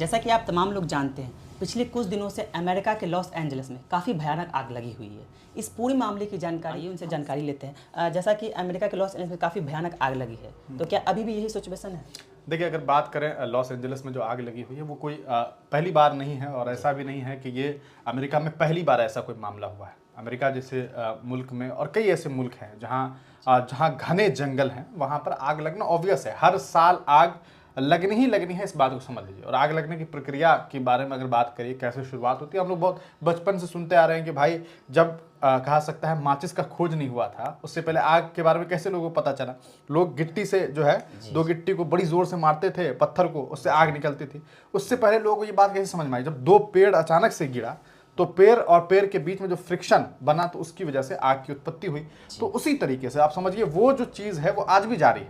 जैसा कि आप तमाम लोग जानते हैं, पिछले कुछ दिनों से अमेरिका के लॉस एंजलिस में काफ़ी भयानक आग लगी हुई है। इस पूरी मामले की जानकारी उनसे जानकारी लेते हैं। जैसा कि अमेरिका के लॉस एंजलिस में काफ़ी भयानक आग लगी है, तो क्या अभी भी यही सिचुएशन है? देखिए, अगर बात करें लॉस एंजलिस में जो आग लगी हुई है वो कोई पहली बार नहीं है और ऐसा भी नहीं है कि ये अमेरिका में पहली बार ऐसा कोई मामला हुआ है। अमेरिका जैसे मुल्क में और कई ऐसे मुल्क हैं जहाँ घने जंगल हैं, वहाँ पर आग लगना ऑब्वियस है। हर साल आग लगनी ही लगनी है, इस बात को समझ लीजिए। और आग लगने की प्रक्रिया के बारे में अगर बात करिए, कैसे शुरुआत होती है, हम लोग बहुत बचपन से सुनते आ रहे हैं कि भाई जब कहा सकता है माचिस का खोज नहीं हुआ था, उससे पहले आग के बारे में कैसे लोगों को पता चला। लोग गिट्टी से जो है दो गिट्टी को बड़ी जोर से मारते थे, पत्थर को, उससे आग निकलती थी। उससे पहले लोगों को ये बात कैसे समझ में आई, जब दो पेड़ अचानक से गिरा तो पेड़ और पेड़ के बीच में जो फ्रिक्शन बना तो उसकी वजह से आग की उत्पत्ति हुई। तो उसी तरीके से आप समझिए वो जो चीज़ है वो आज भी जारी है।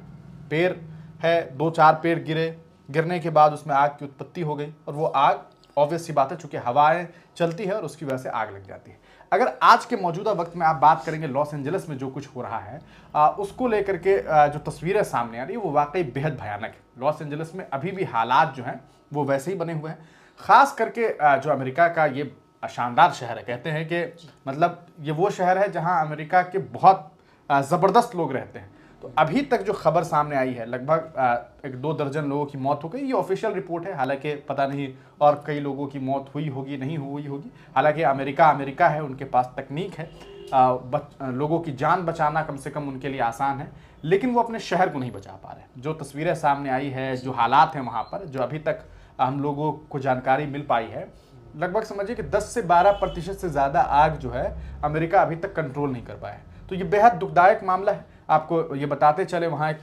पेड़ है, 2-4 पेड़ गिरने के बाद उसमें आग की उत्पत्ति हो गई और वो आग ऑब्वियस सी बात है, चूंकि हवाएं चलती है और उसकी वजह से आग लग जाती है। अगर आज के मौजूदा वक्त में आप बात करेंगे लॉस एंजलिस में जो कुछ हो रहा है उसको लेकर के जो तस्वीरें सामने आ रही है वो वाकई बेहद भयानक है। लॉस एंजलिस में अभी भी हालात जो हैं वो वैसे ही बने हुए हैं। खास करके जो अमेरिका का ये शानदार शहर है, कहते हैं कि मतलब ये वो शहर है जहां अमेरिका के बहुत ज़बरदस्त लोग रहते हैं। तो अभी तक जो खबर सामने आई है, लगभग 1-2 दर्जन लोगों की मौत हो गई। ये ऑफिशियल रिपोर्ट है, हालांकि पता नहीं और कई लोगों की मौत हुई होगी नहीं हुई होगी। हालांकि अमेरिका है, उनके पास तकनीक है, लोगों की जान बचाना कम से कम उनके लिए आसान है, लेकिन वो अपने शहर को नहीं बचा पा रहे। जो तस्वीरें सामने आई है, जो हालात हैं वहाँ पर, जो अभी तक हम लोगों को जानकारी मिल पाई है, लगभग समझिए कि 10 से 12% से ज़्यादा आग जो है अमेरिका अभी तक कंट्रोल नहीं कर पाया है। तो ये बेहद दुखदायक मामला है। आपको ये बताते चले, वहाँ एक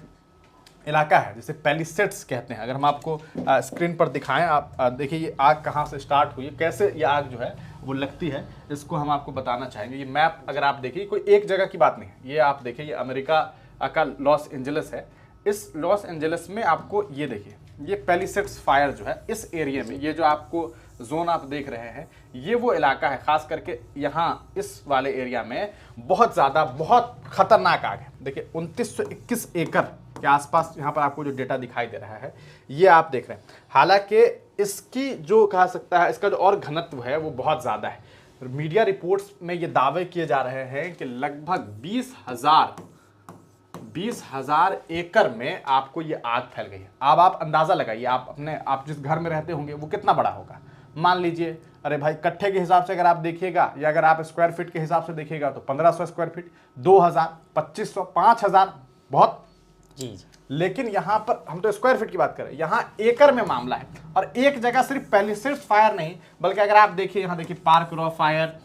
इलाका है जिसे पैलिसेड्स कहते हैं। अगर हम आपको स्क्रीन पर दिखाएं, आप देखिए ये आग कहाँ से स्टार्ट हुई है, कैसे ये आग जो है वो लगती है, इसको हम आपको बताना चाहेंगे। ये मैप अगर आप देखिए, कोई एक जगह की बात नहीं है, ये आप देखिए, ये अमेरिका का लॉस एंजलिस है। इस लॉस एंजलिस में आपको ये देखिए, ये पैलिसेड्स फायर जो है इस एरिया में, ये जो आपको जोन आप देख रहे हैं, ये वो इलाका है। खास करके यहाँ इस वाले एरिया में बहुत ज़्यादा बहुत खतरनाक आग है। देखिए 2921 एकड़ के आसपास यहाँ पर आपको जो डेटा दिखाई दे रहा है ये आप देख रहे हैं। हालांकि इसकी जो कहा सकता है, इसका जो और घनत्व है वो बहुत ज़्यादा है। मीडिया रिपोर्ट्स में ये दावे किए जा रहे हैं कि लगभग 20,000 एकड़ में आपको ये आग फैल गई है। अब आप अंदाज़ा लगाइए, आप जिस घर में रहते होंगे वो कितना बड़ा होगा। मान लीजिए, अरे भाई कट्ठे के हिसाब से अगर आप देखिएगा या अगर आप स्क्वायर फीट के हिसाब से देखिएगा तो 1500 स्क्वायर फीट, 2000, 2500, 5000 बहुत जी। लेकिन यहाँ पर हम तो स्क्वायर फीट की बात करें, यहाँ एकड़ में मामला है। और एक जगह सिर्फ पैलिसेड्स फायर नहीं, बल्कि अगर आप देखिए, यहाँ देखिए पार्क रो फायर,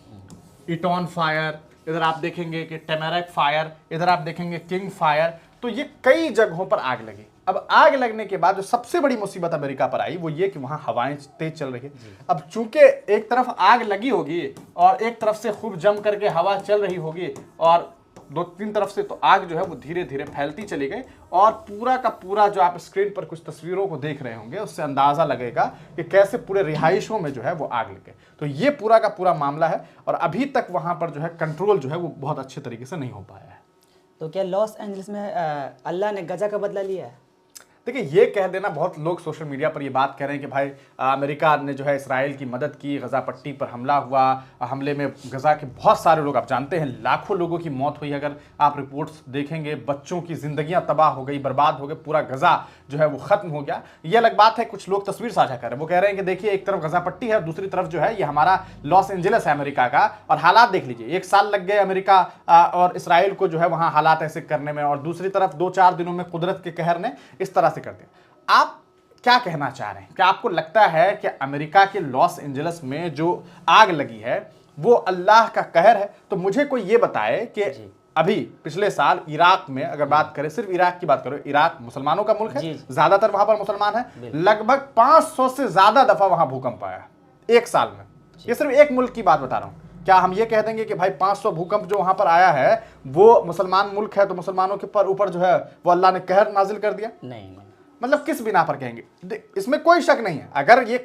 इटॉन फायर, इधर आप देखेंगे कि टेमेरक फायर, इधर आप देखेंगे किंग फायर। तो ये कई जगहों पर आग लगी। अब आग लगने के बाद जो सबसे बड़ी मुसीबत अमेरिका पर आई वो ये कि वहां हवाएं तेज चल रही है। अब चूंकि एक तरफ आग लगी होगी और एक तरफ से खूब जम करके हवा चल रही होगी और 2-3 तरफ से, तो आग जो है वो धीरे धीरे फैलती चली गई। और पूरा का पूरा जो आप स्क्रीन पर कुछ तस्वीरों को देख रहे होंगे उससे अंदाजा लगेगा कि कैसे पूरे रिहाइशों में जो है वो आग लग गई। तो ये पूरा का पूरा मामला है और अभी तक वहां पर जो है कंट्रोल जो है वो बहुत अच्छे तरीके से नहीं हो पाया है। तो क्या लॉस एंजलिस में अल्लाह ने गजा का बदला लिया है? देखिए, ये कह देना, बहुत लोग सोशल मीडिया पर ये बात कह रहे हैं कि भाई अमेरिका ने जो है इसराइल की मदद की, गजा पट्टी पर हमला हुआ, हमले में गजा के बहुत सारे लोग, आप जानते हैं लाखों लोगों की मौत हुई। अगर आप रिपोर्ट्स देखेंगे, बच्चों की जिंदगियां तबाह हो गई, बर्बाद हो गए, पूरा गजा जो है वो खत्म हो गया। ये अलग बात है, कुछ लोग तस्वीर साझा कर रहे हैं, वो कह रहे हैं कि देखिए एक तरफ गजा पट्टी है, दूसरी तरफ जो है ये हमारा लॉस एंजलिस है अमेरिका का, और हालात देख लीजिए, 1 साल लग गए अमेरिका और इसराइल को जो है वहां हालात ऐसे करने में, और दूसरी तरफ 2-4 दिनों में कुदरत के कहर ने इस तरह से कर दिया। आप क्या कहना चाह रहे हैं? क्या आपको लगता है कि अमेरिका के लॉस एंजलिस में जो आग लगी है वो अल्लाह का कहर है? तो मुझे कोई ये बताए कि अभी पिछले साल इराक में, अगर बात करें, सिर्फ इराक की बात करो, इराक मुसलमानों का मुल्क है, ज्यादातर वहां पर मुसलमान है, लगभग 500 से ज्यादा दफा वहां भूकंप आया 1 साल में। ये सिर्फ एक मुल्क की बात बता रहा हूं। क्या हम ये कह देंगे कि भाई 500 भूकंप जो वहां पर आया है वो मुसलमान मुल्क है तो मुसलमानों के ऊपर जो है वो अल्लाह ने कहर नाजिल कर दिया? नहीं। मतलब किस बिना पर कहेंगे? इसमें कोई शक नहीं है, अगर ये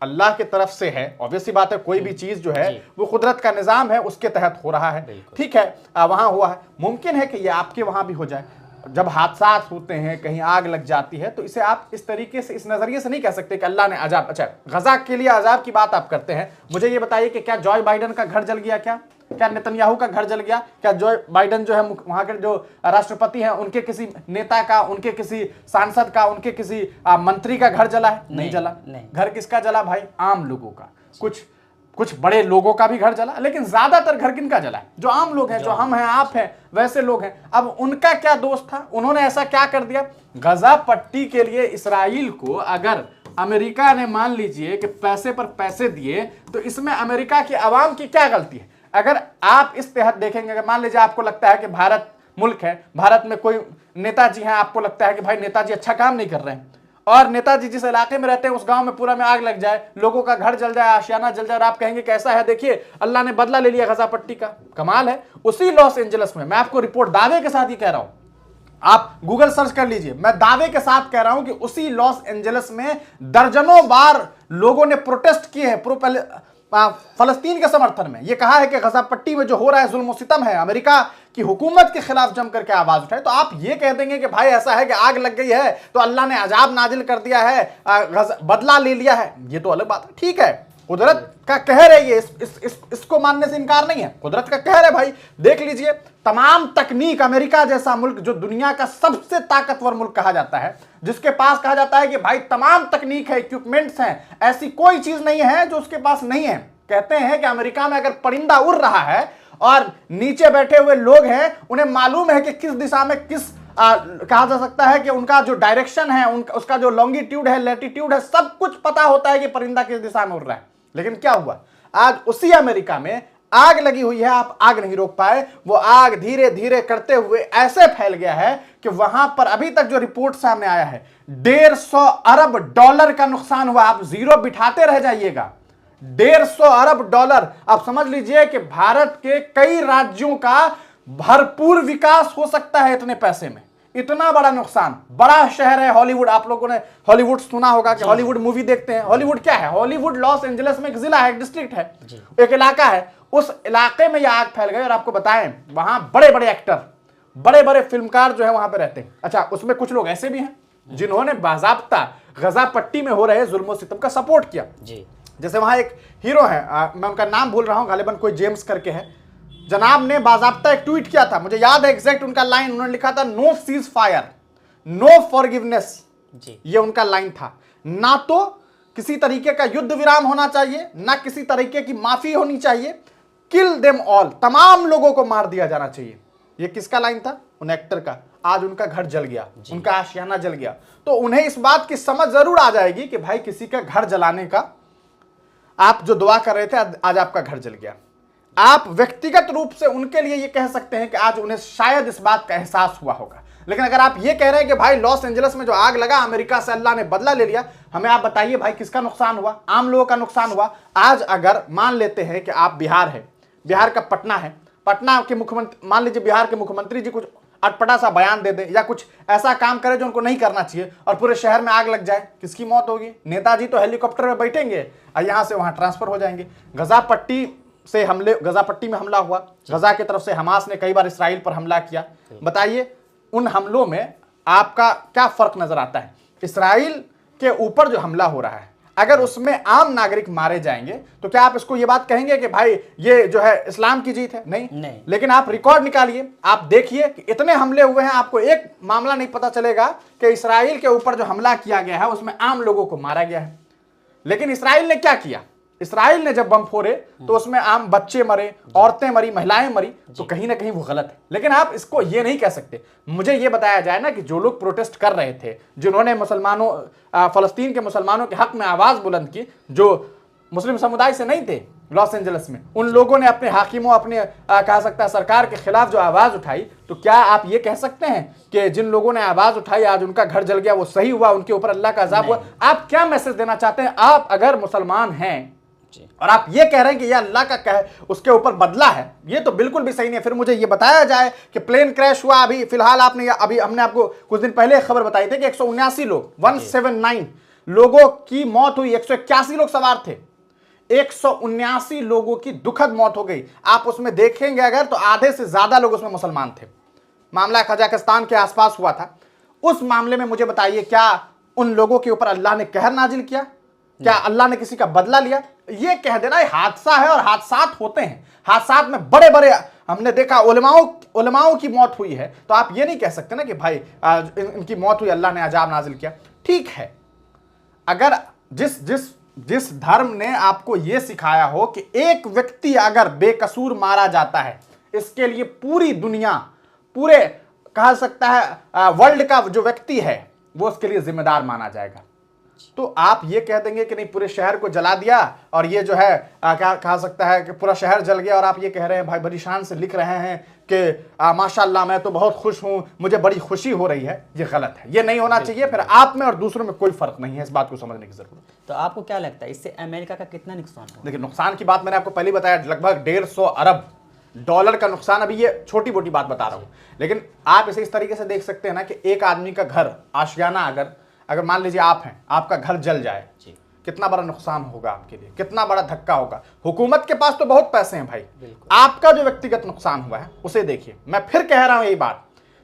अल्लाह की तरफ से है, ऑब्वियसली बात है, कोई भी चीज जो है वो कुदरत का निजाम है, उसके तहत हो रहा है, ठीक है, वहां हुआ है, मुमकिन है कि ये आपके वहां भी हो जाए। जब हादसा होते हैं, कहीं आग लग जाती है, तो इसे आप इस तरीके से, इस नजरिए से नहीं कह सकते कि अल्लाह ने अजाब। अच्छा, गजा के लिए अजाब की बात आप करते हैं, मुझे ये बताइए कि क्या जॉय बाइडन का घर जल गया? क्या नेतन्याहू का घर जल गया? क्या जॉय बाइडन जो है वहां के जो राष्ट्रपति हैं उनके किसी नेता का, उनके किसी सांसद का, उनके किसी मंत्री का घर जला है? नहीं जला। घर किसका जला भाई? आम लोगों का। कुछ बड़े लोगों का भी घर जला, लेकिन ज्यादातर घर किनका जला है? जो आम लोग हैं, जो हम हैं, आप हैं, वैसे लोग हैं। अब उनका क्या दोष था? उन्होंने ऐसा क्या कर दिया? गजा पट्टी के लिए इसराइल को अगर अमेरिका ने मान लीजिए कि पैसे पर पैसे दिए, तो इसमें अमेरिका की आवाम की क्या गलती है? अगर आप इस तहत देखेंगे, अगर मान लीजिए आपको लगता है कि भारत मुल्क है, भारत में कोई नेताजी हैं, आपको लगता है कि भाई नेताजी अच्छा काम नहीं कर रहे हैं, और नेताजी जिस इलाके में रहते हैं उस गांव में पूरा में आग लग जाए, लोगों का घर जल जाए, आशियाना जल जाए, और आप कहेंगे कैसा है, देखिए अल्लाह ने बदला ले लिया गजा पट्टी का। कमाल है। उसी लॉस एंजलिस में, मैं आपको रिपोर्ट दावे के साथ ही कह रहा हूं, आप गूगल सर्च कर लीजिए, मैं दावे के साथ कह रहा हूं कि उसी लॉस एंजलिस में दर्जनों बार लोगों ने प्रोटेस्ट किए हैं फलस्तीन के समर्थन में। यह कहा है कि गजा पट्टी में जो हो रहा है जुल्म सितम है, अमेरिका की हुकूमत के खिलाफ जम करके आवाज उठाए। तो आप ये कह देंगे कि भाई ऐसा है कि आग लग गई है तो अल्लाह ने अजाब नाजिल कर दिया है, बदला ले लिया है, ये तो अलग बात है। ठीक है, कुदरत का कहर है ये, इसको मानने से इनकार नहीं है, कुदरत का कहर है भाई। देख लीजिए, तमाम तकनीक, अमेरिका जैसा मुल्क जो दुनिया का सबसे ताकतवर मुल्क कहा जाता है, जिसके पास कहा जाता है कि भाई तमाम तकनीक है, इक्विपमेंट्स हैं, ऐसी कोई चीज नहीं है जो उसके पास नहीं है। कहते हैं कि अमेरिका में अगर परिंदा उड़ रहा है और नीचे बैठे हुए लोग हैं, उन्हें मालूम है कि किस दिशा में कहा जा सकता है कि उनका जो डायरेक्शन है, उसका जो लॉन्गिट्यूड है, लैटिट्यूड है, सब कुछ पता होता है कि परिंदा किस दिशा में उड़ रहा है। लेकिन क्या हुआ, आज उसी अमेरिका में आग लगी हुई है, आप आग नहीं रोक पाए। वो आग धीरे धीरे करते हुए ऐसे फैल गया है कि वहां पर अभी तक जो रिपोर्ट सामने आया है, $150 अरब का नुकसान हुआ। आप जीरो बिठाते रह जाइएगा, $150 अरब। आप समझ लीजिए कि भारत के कई राज्यों का भरपूर विकास हो सकता है इतने पैसे में। इतना बड़ा नुकसान। बड़ा शहर है हॉलीवुड, आप लोगों ने हॉलीवुड सुना होगा कि हॉलीवुड मूवी देखते हैं। हॉलीवुड क्या है? हॉलीवुड लॉस एंजलिस में एक जिला है, एक डिस्ट्रिक्ट है, एक इलाका है। उस इलाके में यह आग फैल गई और आपको बताएं वहां बड़े बड़े एक्टर, बड़े बड़े फिल्मकार जो है वहां पे रहते हैं। अच्छा, उसमें कुछ लोग ऐसे भी हैं जिन्होंने बाज़ाब्ता गजा पट्टी में हो रहे जुल्म सितम का सपोर्ट किया। जैसे वहां एक हीरो है, मैं उनका नाम भूल रहा हूं, गालिबन कोई जेम्स करके है, जनाब ने बाज़ाब्ता एक ट्वीट किया था, मुझे याद है एग्जैक्ट उनका लाइन, उन्होंने लिखा था no ceasefire, no forgiveness. ये उनका लाइन था। ना तो किसी तरीके का युद्ध विराम होना चाहिए, ना किसी तरीके की माफी होनी चाहिए, किल देम ऑल, तमाम लोगों को मार दिया जाना चाहिए। ये किसका लाइन था? उन एक्टर का। आज उनका घर जल गया, उनका आशियाना जल गया, तो उन्हें इस बात की समझ जरूर आ जाएगी कि भाई किसी का घर जलाने का आप जो दुआ कर रहे थे, आज आपका घर जल गया। आप व्यक्तिगत रूप से उनके लिए ये कह सकते हैं कि आज उन्हें शायद इस बात का एहसास हुआ होगा। लेकिन अगर आप ये कह रहे हैं कि भाई लॉस एंजलिस में जो आग लगा, अमेरिका से अल्लाह ने बदला ले लिया, हमें आप बताइए भाई किसका नुकसान हुआ? आम लोगों का नुकसान हुआ। आज अगर मान लेते हैं कि आप बिहार है, बिहार का पटना है, पटना के मुख्यमंत्री, मान लीजिए बिहार के मुख्यमंत्री जी कुछ अटपटा सा बयान दे दे या कुछ ऐसा काम करे जो उनको नहीं करना चाहिए और पूरे शहर में आग लग जाए, किसकी मौत होगी? नेताजी तो हेलीकॉप्टर में बैठेंगे और यहां से वहां ट्रांसफर हो जाएंगे। गजा पट्टी से हमले, गजा पट्टी में हमला हुआ, गजा की तरफ से हमास ने कई बार इसराइल पर हमला किया। बताइए उन हमलों में आपका क्या फर्क नजर आता है? इसराइल के ऊपर जो हमला हो रहा है, अगर उसमें आम नागरिक मारे जाएंगे तो क्या आप इसको ये बात कहेंगे कि भाई ये जो है इस्लाम की जीत है? नहीं। लेकिन आप रिकॉर्ड निकालिए, आप देखिए कि इतने हमले हुए हैं, आपको एक मामला नहीं पता चलेगा कि इसराइल के ऊपर जो हमला किया गया है उसमें आम लोगों को मारा गया है। लेकिन इसराइल ने क्या किया? इसराइल ने जब बम फोड़े तो उसमें आम बच्चे मरे, औरतें मरी, महिलाएं मरी, तो कहीं ना कहीं वो गलत है। लेकिन आप इसको ये नहीं कह सकते। मुझे ये बताया जाए ना कि जो लोग प्रोटेस्ट कर रहे थे, जिन्होंने मुसलमानों, फलस्तीन के मुसलमानों के हक में आवाज बुलंद की, जो मुस्लिम समुदाय से नहीं थे लॉस एंजलिस में, उन लोगों ने अपने हाकिमों, अपने कहा सकता है सरकार के खिलाफ जो आवाज उठाई, तो क्या आप ये कह सकते हैं कि जिन लोगों ने आवाज उठाई आज उनका घर जल गया, वो सही हुआ, उनके ऊपर अल्लाह का अजाब हुआ? आप क्या मैसेज देना चाहते हैं? आप अगर मुसलमान हैं और आप ये कह रहे हैं कि यह अल्लाह का कह उसके ऊपर बदला है, ये तो बिल्कुल भी सही नहीं है। फिर मुझे ये बताया जाए कि प्लेन क्रैश हुआ, अभी फिलहाल आपने अभी हमने आपको कुछ दिन पहले खबर बताई थी कि 179 लोग 179 लोगों की मौत हुई, 181 लोग सवार थे, 179 लोगों की दुखद मौत हो गई। आप उसमें देखेंगे अगर तो आधे से ज्यादा लोग उसमें मुसलमान थे। मामला कजाकिस्तान के आसपास हुआ था, उस मामले में मुझे बताइए क्या उन लोगों के ऊपर अल्लाह ने कहर नाजिल किया? क्या अल्लाह ने किसी का बदला लिया? ये कह देना ये हादसा है, और हादसात होते हैं, हादसात में बड़े बड़े हमने देखा उलमाओं की मौत हुई है, तो आप ये नहीं कह सकते ना कि भाई इनकी मौत हुई, अल्लाह ने अजाब नाजिल किया। ठीक है, अगर जिस धर्म ने आपको यह सिखाया हो कि एक व्यक्ति अगर बेकसूर मारा जाता है, इसके लिए पूरी दुनिया, पूरे कहा सकता है वर्ल्ड का जो व्यक्ति है वो उसके लिए जिम्मेदार माना जाएगा, तो आप ये कह देंगे कि नहीं पूरे शहर को जला दिया और ये जो है क्या कहा सकता है कि पूरा शहर जल गया, और आप ये कह रहे हैं भाई बड़ी शान से लिख रहे हैं कि माशाल्लाह मैं तो बहुत खुश हूं, मुझे बड़ी खुशी हो रही है। ये गलत है, ये नहीं होना चाहिए। फिर आप में और दूसरों में कोई फर्क नहीं है, इस बात को समझने की जरूरत है। तो आपको क्या लगता है इससे अमेरिका का कितना नुकसान होगा? देखिए, नुकसान की बात मैंने आपको पहले बताया, लगभग 150 अरब डॉलर का नुकसान। अभी ये छोटी मोटी बात बता रहा हूं, लेकिन आप इसे इस तरीके से देख सकते हैं ना कि एक आदमी का घर आशियाना अगर मान लीजिए आप हैं, आपका घर जल जाए, कितना बड़ा नुकसान होगा आपके लिए, कितना बड़ा धक्का होगा। हुकूमत के पास तो बहुत पैसे हैं भाई, आपका जो व्यक्तिगत नुकसान हुआ है उसे देखिए। मैं फिर कह रहा हूं यही बात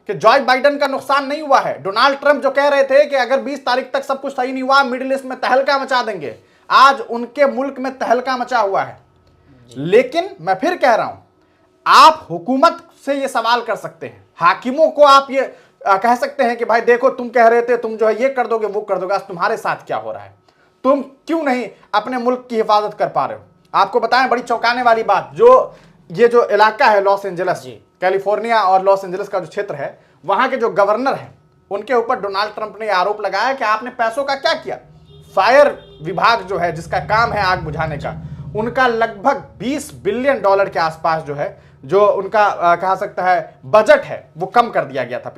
कि जॉय बाइडेन का नुकसान नहीं हुआ है। डोनाल्ड ट्रंप जो कह रहे थे कि अगर 20 तारीख तक सब कुछ सही नहीं हुआ मिडिल ईस्ट में तहलका मचा देंगे, आज उनके मुल्क में तहलका मचा हुआ है। लेकिन मैं फिर कह रहा हूं, आप हुकूमत से ये सवाल कर सकते हैं, हाकिमों को आप ये कह सकते हैं कि भाई देखो तुम कह रहे थे तुम जो है ये कर दोगे वो कर दोगे, आज तुम्हारे साथ क्या हो रहा है, तुम क्यों नहीं अपने मुल्क की हिफाजत कर पा रहे हो। आपको बताएं बड़ी चौंकाने वाली बात, ये जो इलाका है लॉस एंजलिस, कैलिफोर्निया और लॉस एंजलिस का जो क्षेत्र है, वहां के जो गवर्नर है उनके ऊपर डोनाल्ड ट्रंप ने आरोप लगाया कि आपने पैसों का क्या किया। फायर विभाग जो है जिसका काम है आग बुझाने का, उनका लगभग 20 बिलियन डॉलर के आसपास जो है जो उनका कहा सकता है बजट है वो कम कर दिया गया था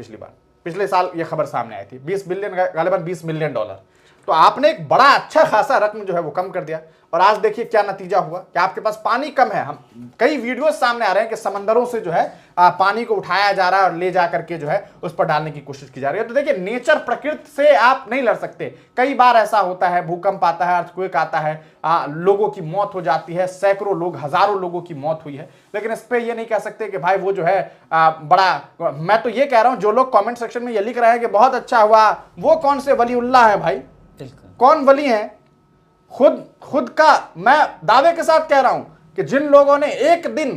पिछले साल ये खबर सामने आई थी। 20 बिलियन गालिबन 20 मिलियन डॉलर, तो आपने एक बड़ा अच्छा खासा रकम जो है वो कम कर दिया। और आज देखिए क्या नतीजा हुआ कि आपके पास पानी कम है। हम कई वीडियोस सामने आ रहे हैं कि समंदरों से जो है पानी को उठाया जा रहा है और ले जा करके जो है उस पर डालने की कोशिश की जा रही है। तो देखिए, नेचर प्रकृति से आप नहीं लड़ सकते। कई बार ऐसा होता है, भूकंप आता है, अर्थक्वेक आता है, लोगों की मौत हो जाती है, सैकड़ों लोग, हजारों लोगों की मौत हुई है। लेकिन इस पर यह नहीं कह सकते कि भाई वो जो है बड़ा। मैं तो ये कह रहा हूं, जो लोग कॉमेंट सेक्शन में ये लिख रहे हैं कि बहुत अच्छा हुआ, वो कौन से वलीउल्लाह है भाई? कौन वली है? खुद का मैं दावे के साथ कह रहा हूं कि जिन लोगों ने एक दिन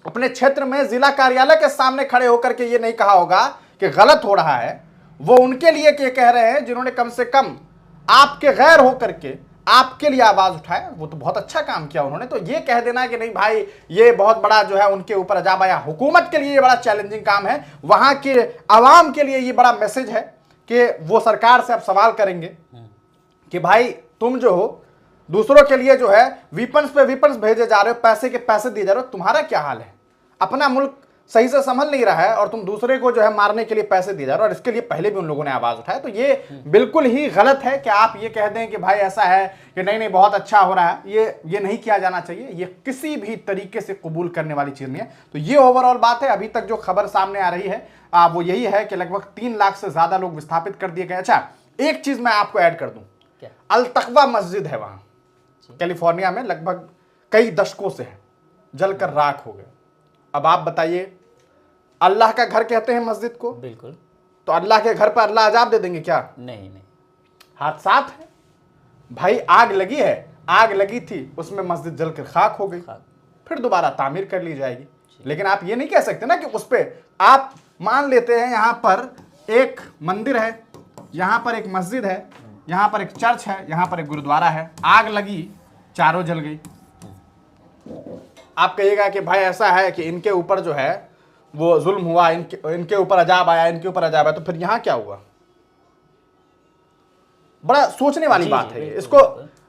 अपने क्षेत्र में जिला कार्यालय के सामने खड़े होकर के ये नहीं कहा होगा कि गलत हो रहा है, वो उनके लिए क्या कह रहे हैं जिन्होंने कम से कम आपके गैर होकर के आपके लिए आवाज उठाए। वो तो बहुत अच्छा काम किया उन्होंने। तो ये कह देना कि नहीं भाई ये बहुत बड़ा जो है उनके ऊपर अजाब आया, हुकूमत के लिए ये बड़ा चैलेंजिंग काम है, वहां के आवाम के लिए ये बड़ा मैसेज है कि वो सरकार से अब सवाल करेंगे कि भाई तुम जो हो दूसरों के लिए जो है वीपन्स पे वीपन्स भेजे जा रहे हो, पैसे के पैसे दिए जा रहे हो, तुम्हारा क्या हाल है? अपना मुल्क सही से संभल नहीं रहा है और तुम दूसरे को जो है मारने के लिए पैसे दिए जा रहे हो। और इसके लिए पहले भी उन लोगों ने आवाज उठाया। तो ये बिल्कुल ही गलत है कि आप ये कह दें कि भाई ऐसा है कि नहीं बहुत अच्छा हो रहा है। ये नहीं किया जाना चाहिए, ये किसी भी तरीके से कबूल करने वाली चीज नहीं है। तो ये ओवरऑल बात है। अभी तक जो खबर सामने आ रही है वो यही है कि लगभग 3 लाख से ज्यादा लोग विस्थापित कर दिए गए। अच्छा, एक चीज मैं आपको ऐड कर दूं, अल तकवा मस्जिद है वहां कैलिफोर्निया में, लगभग कई दशकों से है, जलकर राख हो गए। अब आप बताइए, अल्लाह का घर कहते हैं मस्जिद को, बिल्कुल, तो अल्लाह के घर पर अल्लाह अजाब दे देंगे क्या? नहीं। हादसात है भाई, आग लगी है, आग लगी थी, उसमें मस्जिद जलकर खाक हो गई, फिर दोबारा तामीर कर ली जाएगी। लेकिन आप ये नहीं कह सकते ना कि उस पर आप मान लेते हैं यहां पर एक मंदिर है, यहां पर एक मस्जिद है, यहां पर एक चर्च है, यहां पर एक गुरुद्वारा है, आग लगी, चारों जल गई। आप कहिएगा कि भाई ऐसा है कि इनके ऊपर जो है वो जुल्म हुआ, इनके ऊपर अजाब आया, इनके ऊपर अजाब आया, तो फिर यहां क्या हुआ? बड़ा सोचने वाली बात है। इसको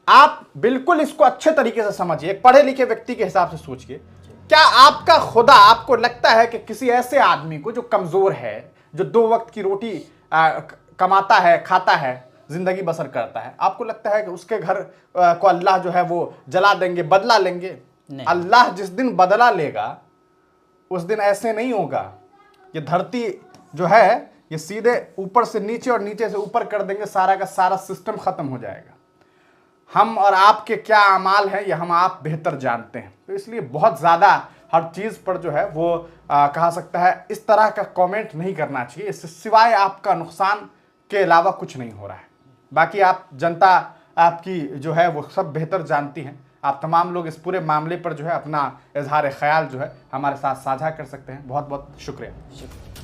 आप बिल्कुल इसको अच्छे तरीके से समझिए, एक पढ़े लिखे व्यक्ति के हिसाब से सोचिए। क्या आपका खुदा, आपको लगता है कि किसी ऐसे आदमी को जो कमजोर है, जो 2 वक्त की रोटी कमाता है, खाता है, जिंदगी बसर करता है, आपको लगता है कि उसके घर को अल्लाह जो है वो जला देंगे, बदला लेंगे? अल्लाह जिस दिन बदला लेगा उस दिन ऐसे नहीं होगा। ये धरती जो है ये सीधे ऊपर से नीचे और नीचे से ऊपर कर देंगे, सारा का सारा सिस्टम खत्म हो जाएगा। हम और आपके क्या अमाल है ये हम आप बेहतर जानते हैं। तो इसलिए बहुत ज़्यादा हर चीज़ पर जो है वो कहा सकता है इस तरह का कमेंट नहीं करना चाहिए। इससे सिवाय आपका नुकसान के अलावा कुछ नहीं हो रहा है। बाकी आप जनता आपकी जो है वो सब बेहतर जानती हैं। आप तमाम लोग इस पूरे मामले पर जो है अपना इजहार ख्याल जो है हमारे साथ साझा कर सकते हैं। बहुत बहुत शुक्रिया।